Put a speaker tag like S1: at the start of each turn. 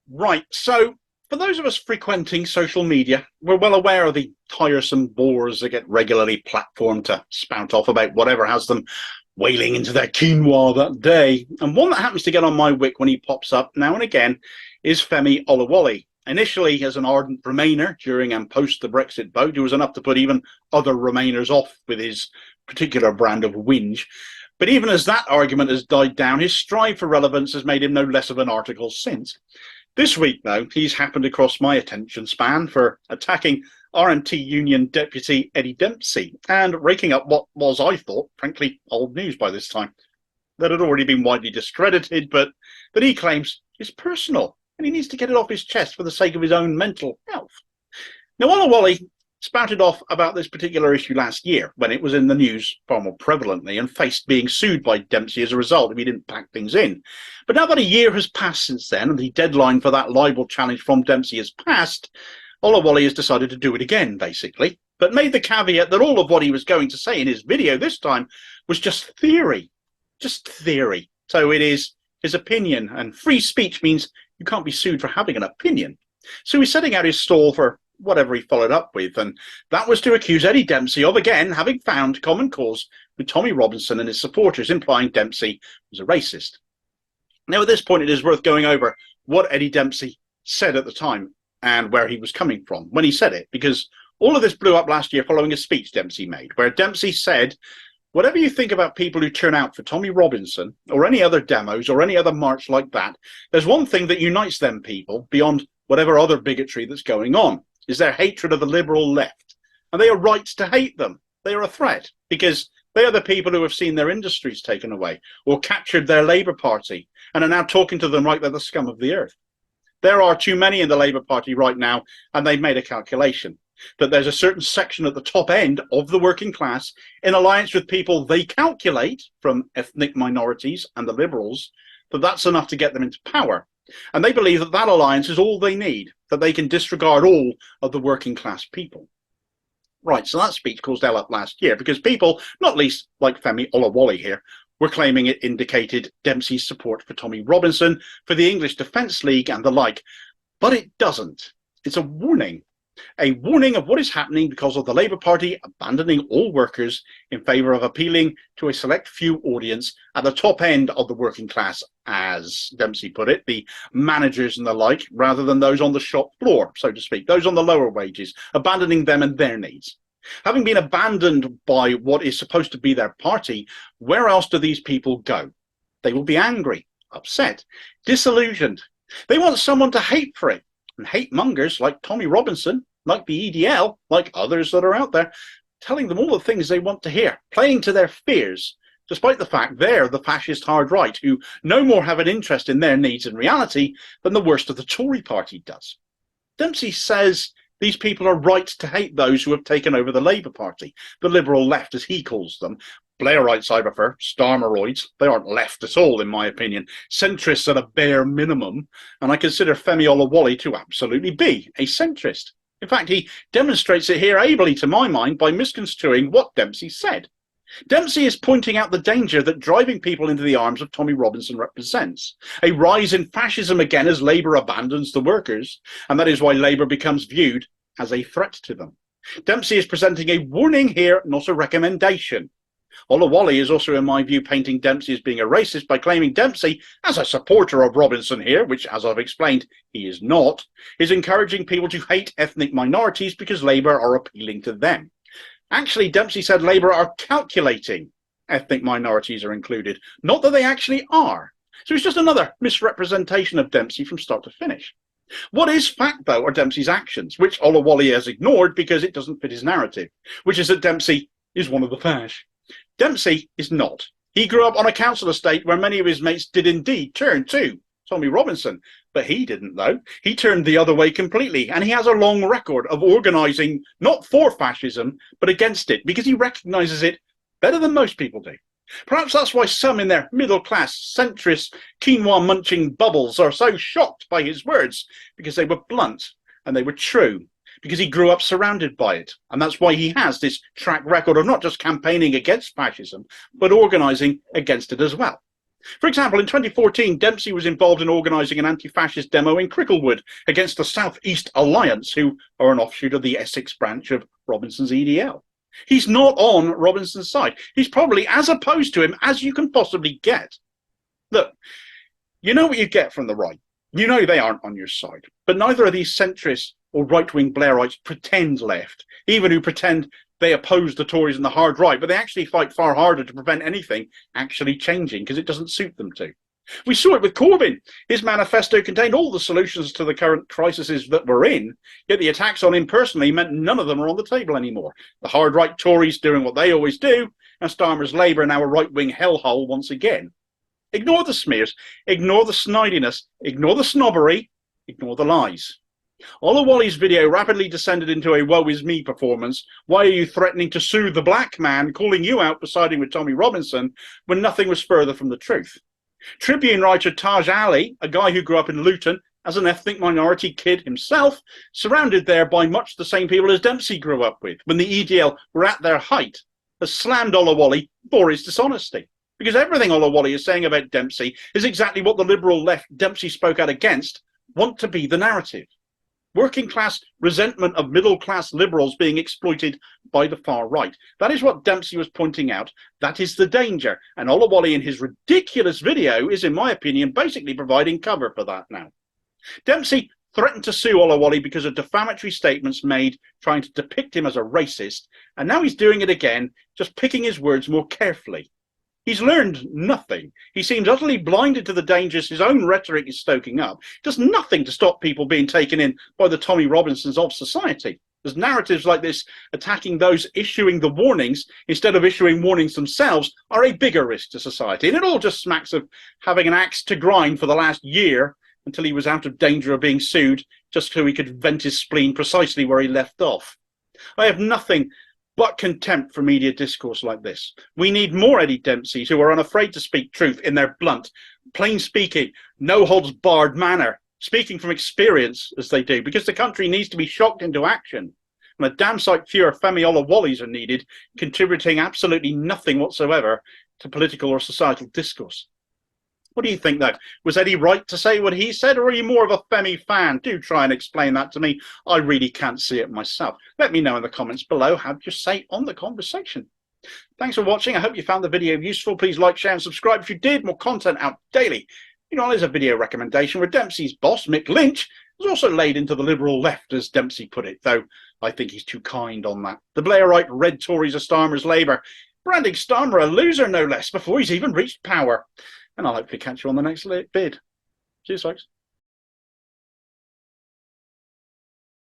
S1: Right, so for those of us frequenting social media, we're well aware of the tiresome bores that get regularly platformed to spout off about whatever has them wailing into their quinoa that day. And one that happens to get on my wick when he pops up now and again is Femi Olawale. Initially as an ardent Remainer during and post the Brexit vote, he was enough to put even other Remainers off with his particular brand of whinge. But even as that argument has died down, his strive for relevance has made him no less of an article since. This week, though, he's happened across my attention span for attacking RMT Union Deputy Eddie Dempsey and raking up what was, I thought, frankly, old news by this time. That had already been widely discredited, but that he claims is personal, and he needs to get it off his chest for the sake of his own mental health. Now, Olawale spouted off about this particular issue last year when it was in the news far more prevalently and faced being sued by Dempsey as a result if he didn't pack things in. But now that a year has passed since then and the deadline for that libel challenge from Dempsey has passed, Olawale has decided to do it again, basically, but made the caveat that all of what he was going to say in his video this time was just theory. Just theory. So it is his opinion, and free speech means you can't be sued for having an opinion. So he's setting out his stall for whatever he followed up with, and that was to accuse Eddie Dempsey of, again, having found common cause with Tommy Robinson and his supporters, implying Dempsey was a racist. Now, at this point, it is worth going over what Eddie Dempsey said at the time and where he was coming from when he said it, because all of this blew up last year following a speech Dempsey made, where Dempsey said, whatever you think about people who turn out for Tommy Robinson or any other demos or any other march like that, there's one thing that unites them people beyond whatever other bigotry that's going on, is their hatred of the liberal left. And they are right to hate them. They are a threat because they are the people who have seen their industries taken away or captured their Labour Party and are now talking to them like they're the scum of the earth. There are too many in the Labour Party right now, and they've made a calculation that there's a certain section at the top end of the working class in alliance with people they calculate from ethnic minorities and the Liberals, that that's enough to get them into power. And they believe that that alliance is all they need, that they can disregard all of the working class people. Right, so that speech caused hell up last year because people, not least like Femi Olawale here, were claiming it indicated Dempsey's support for Tommy Robinson, for the English Defence League and the like. But it doesn't. It's a warning of what is happening because of the Labour Party abandoning all workers in favour of appealing to a select few audience at the top end of the working class, as Dempsey put it, the managers and the like, rather than those on the shop floor, so to speak, those on the lower wages, abandoning them and their needs. Having been abandoned by what is supposed to be their party, where else do these people go? They will be angry, upset, disillusioned. They want someone to hate for it. And hate mongers like Tommy Robinson, like the EDL, like others that are out there, telling them all the things they want to hear, playing to their fears, despite the fact they're the fascist hard right who no more have an interest in their needs in reality than the worst of the Tory party does. Dempsey says these people are right to hate those who have taken over the Labour Party, the liberal left as he calls them. Blairites, I prefer, Starmeroids. They aren't left at all, in my opinion. Centrists at a bare minimum, and I consider Femi Olawale to absolutely be a centrist. In fact, he demonstrates it here ably, to my mind, by misconstruing what Dempsey said. Dempsey is pointing out the danger that driving people into the arms of Tommy Robinson represents. A rise in fascism again as Labour abandons the workers, and that is why Labour becomes viewed as a threat to them. Dempsey is presenting a warning here, not a recommendation. Olawale is also, in my view, painting Dempsey as being a racist by claiming Dempsey, as a supporter of Robinson here, which, as I've explained, he is not, is encouraging people to hate ethnic minorities because Labour are appealing to them. Actually, Dempsey said Labour are calculating ethnic minorities are included, not that they actually are. So it's just another misrepresentation of Dempsey from start to finish. What is fact, though, are Dempsey's actions, which Olawale has ignored because it doesn't fit his narrative, which is that Dempsey is one of the fash. Dempsey is not. He grew up on a council estate where many of his mates did indeed turn to Tommy Robinson, but he didn't, though. He turned the other way completely, and he has a long record of organising not for fascism, but against it, because he recognises it better than most people do. Perhaps that's why some in their middle-class, centrist, quinoa-munching bubbles are so shocked by his words, because they were blunt and they were true, because he grew up surrounded by it. And that's why he has this track record of not just campaigning against fascism, but organising against it as well. For example, in 2014, Dempsey was involved in organising an anti-fascist demo in Cricklewood against the South East Alliance, who are an offshoot of the Essex branch of Robinson's EDL. He's not on Robinson's side. He's probably as opposed to him as you can possibly get. Look, you know what you get from the right. You know they aren't on your side. But neither of these centrists or right-wing Blairites pretend left, even who pretend they oppose the Tories and the hard right, but they actually fight far harder to prevent anything actually changing because it doesn't suit them to. We saw it with Corbyn. His manifesto contained all the solutions to the current crises that we're in, yet the attacks on him personally meant none of them are on the table anymore. The hard right Tories doing what they always do, and Starmer's Labour now a right-wing hellhole once again. Ignore the smears, ignore the snidiness, ignore the snobbery, ignore the lies. Olawale's video rapidly descended into a woe is me performance. Why are you threatening to sue the black man, calling you out for siding with Tommy Robinson, when nothing was further from the truth? Tribune writer Taj Ali, a guy who grew up in Luton as an ethnic minority kid himself, surrounded there by much the same people as Dempsey grew up with when the EDL were at their height, has slammed Olawale for his dishonesty. Because everything Olawale is saying about Dempsey is exactly what the liberal left Dempsey spoke out against want to be the narrative. Working class resentment of middle class liberals being exploited by the far right. That is what Dempsey was pointing out. That is the danger. And Olawale in his ridiculous video is, in my opinion, basically providing cover for that now. Dempsey threatened to sue Olawale because of defamatory statements made trying to depict him as a racist. And now he's doing it again, just picking his words more carefully. He's learned nothing. He seems utterly blinded to the dangers his own rhetoric is stoking up. Does nothing to stop people being taken in by the Tommy Robinsons of society. There's narratives like this attacking those issuing the warnings instead of issuing warnings themselves are a bigger risk to society. And it all just smacks of having an axe to grind for the last year until he was out of danger of being sued just so he could vent his spleen precisely where he left off. I have nothing but contempt for media discourse like this. We need more Eddie Dempseys who are unafraid to speak truth in their blunt, plain-speaking, no-holds-barred manner, speaking from experience as they do, because the country needs to be shocked into action. And a damn sight fewer Femi Olawales are needed, contributing absolutely nothing whatsoever to political or societal discourse. What do you think, though? Was Eddie right to say what he said, or are you more of a Femi fan? Do try and explain that to me. I really can't see it myself. Let me know in the comments below. Have your say on the conversation. Thanks for watching. I hope you found the video useful. Please like, share, and subscribe if you did. More content out daily. You know, there's a video recommendation where Dempsey's boss, Mick Lynch, was also laid into the liberal left, as Dempsey put it, though I think he's too kind on that. The Blairite Red Tories of Starmer's Labour, branding Starmer a loser, no less, before he's even reached power. And I'll hopefully catch you on the next bid. Cheers, folks.